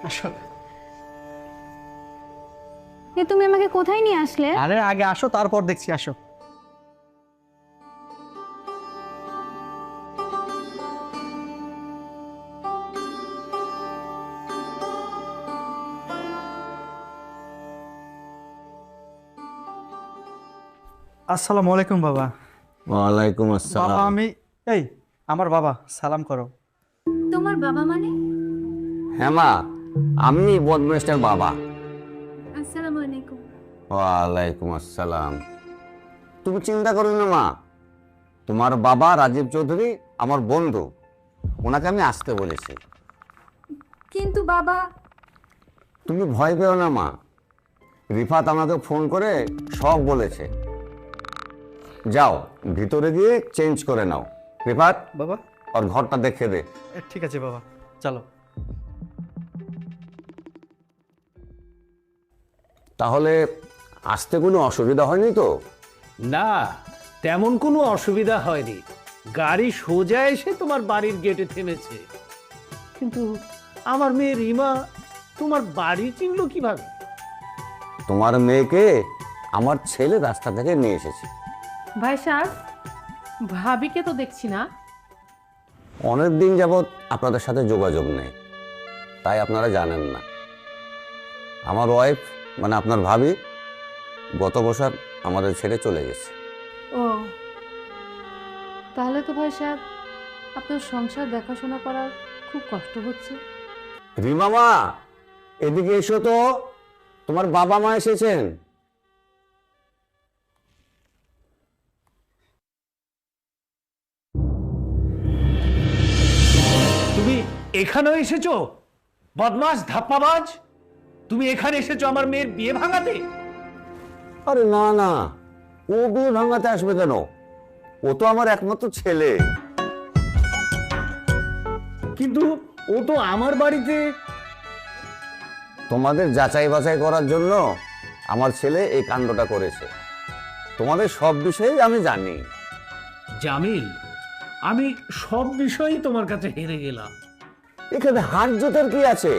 আসো। তুমি আমাকে কোথায় নিয়ে আসলে? আরে আগে আসো, তারপর দেখছি। আসো। আসসালামু আলাইকুম বাবা। ওয়ালাইকুম বাবা আসসালাম। আমি এই আমার বাবা, সালাম করো। তোমার বাবা মানে? হ্যাঁ মা, আমি বদমাস্টার বাবা। আসসালামু আলাইকুম। ওয়ালাইকুম আসসালাম। তুমি চিন্তা করো না মা, তোমার বাবা রাজীব চৌধুরী আমার বন্ধু, ওনাকে আমি আসতে বলেছি। কিন্তু বাবা। তুমি ভয় পেও না মা, রিফাত আমাকে ফোন করে সব বলেছে। যাও ভিতরে গিয়ে চেঞ্জ করে নাও। রিফাত, বাবা ওর ঘরটা দেখে দে। ঠিক আছে বাবা, চলো। তাহলে আসতে কোনো অসুবিধা হয়নি তো? না, তেমন কোনো অসুবিধা হয়নি। গাড়ি সোজা এসে তোমার বাড়ির গেটে থেমেছে। কিন্তু আমার মেয়ে রিমা তোমার বাড়ি চিনলো কিভাবে? তোমার মেয়েকে আমার ছেলে রাস্তা থেকে নিয়ে এসেছে। ভাই সাহেব, ভাবিকে তো দেখছি না। অনেক দিন যাবৎ আপনাদের সাথে যোগাযোগ নেই, তাই আপনারা জানেন না। আমার ওয়াইফ মানে আপনার ভাবি গত বছর আমাদের ছেড়ে চলে গেছে। ও, তাহলে তো ভাই সাহেব আপনার সংসার দেখাশোনা করার খুব কষ্ট হচ্ছে। রিমা মা, এদিকে এসো তো, তোমার বাবা মা এসেছেন। তুমি এখানেও এসেছো? বদমাস ধাপ্পাবাজ, তুমি এখানে এসেছো আমার মেয়ের বিয়ে ভাঙাতে? আরে না না, ও বিয়ে ভাঙাতে আসবে কেন? ও তো আমার একমাত্র ছেলে। কিন্তু ও তো আমার বাড়িতে। তোমাদের যাচাই বাছাই করার জন্য আমার ছেলে এই কাণ্ডটা করেছে। তোমাদের সব বিষয়ে আমি জানি। জামিল, আমি সব বিষয়েই তোমার কাছে হেরে গেলাম। এখানে হাত জোটার কি আছে?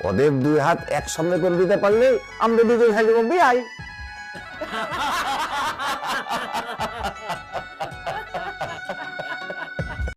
ওদের দুই হাত একসঙ্গে করে দিতে পারলে আমরা দুজন হয়ে যাবো বিয়াই।